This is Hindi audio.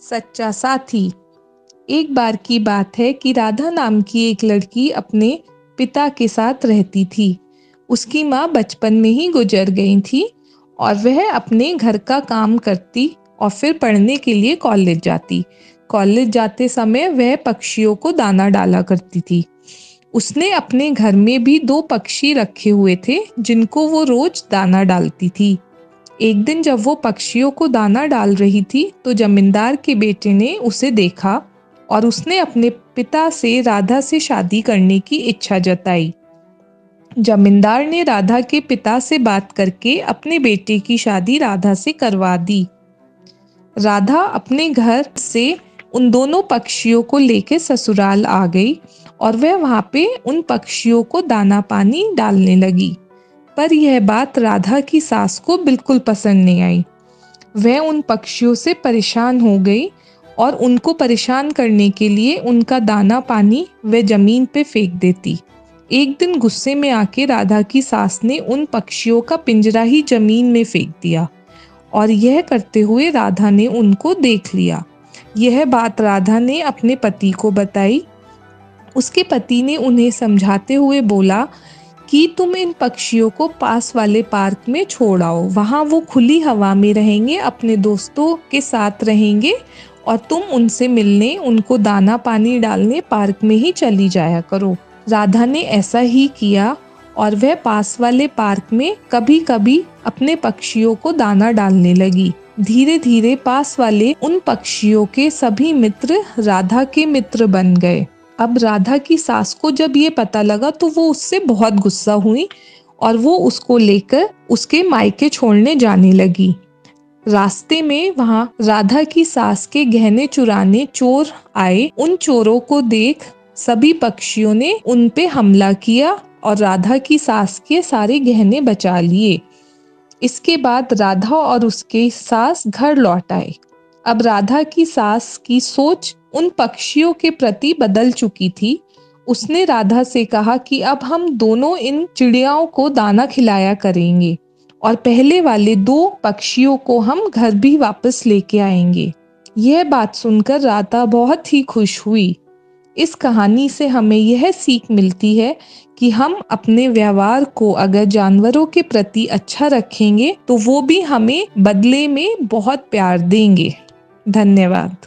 सच्चा साथी। एक बार की बात है कि राधा नाम की एक लड़की अपने पिता के साथ रहती थी। उसकी माँ बचपन में ही गुजर गई थी और वह अपने घर का काम करती और फिर पढ़ने के लिए कॉलेज जाती। कॉलेज जाते समय वह पक्षियों को दाना डाला करती थी। उसने अपने घर में भी 2 पक्षी रखे हुए थे जिनको वो रोज दाना डालती थी। एक दिन जब वो पक्षियों को दाना डाल रही थी तो जमींदार के बेटे ने उसे देखा और उसने अपने पिता से राधा से शादी करने की इच्छा जताई। जमींदार ने राधा के पिता से बात करके अपने बेटे की शादी राधा से करवा दी। राधा अपने घर से उन दोनों पक्षियों को लेकर ससुराल आ गई और वह वहां पे उन पक्षियों को दाना पानी डालने लगी। पर यह बात राधा की सास को बिल्कुल पसंद नहीं आई। वह उन पक्षियों से परेशान हो गई और उनको परेशान करने के लिए उनका दाना पानी वह जमीन पे फेंक देती। एक दिन गुस्से में आके राधा की सास ने उन पक्षियों का पिंजरा ही जमीन में फेंक दिया और यह करते हुए राधा ने उनको देख लिया। यह बात राधा ने अपने पति को बताई। उसके पति ने उन्हें समझाते हुए बोला कि तुम इन पक्षियों को पास वाले पार्क में छोड़ आओ, वहाँ वो खुली हवा में रहेंगे, अपने दोस्तों के साथ रहेंगे और तुम उनसे मिलने, उनको दाना पानी डालने पार्क में ही चली जाया करो। राधा ने ऐसा ही किया और वह पास वाले पार्क में कभी कभी अपने पक्षियों को दाना डालने लगी। धीरे धीरे पास वाले उन पक्षियों के सभी मित्र राधा के मित्र बन गए। अब राधा की सास को जब ये पता लगा तो वो उससे बहुत गुस्सा हुई और वो उसको लेकर उसके मायके छोड़ने जाने लगी। रास्ते में वहां राधा की सास के गहने चुराने चोर आए। उन चोरों को देख सभी पक्षियों ने उन पे हमला किया और राधा की सास के सारे गहने बचा लिए। इसके बाद राधा और उसके सास घर लौट आए। अब राधा की सास की सोच उन पक्षियों के प्रति बदल चुकी थी। उसने राधा से कहा कि अब हम दोनों इन चिड़ियाओं को दाना खिलाया करेंगे और पहले वाले 2 पक्षियों को हम घर भी वापस लेके आएंगे। यह बात सुनकर राधा बहुत ही खुश हुई। इस कहानी से हमें यह सीख मिलती है कि हम अपने व्यवहार को अगर जानवरों के प्रति अच्छा रखेंगे तो वो भी हमें बदले में बहुत प्यार देंगे। धन्यवाद।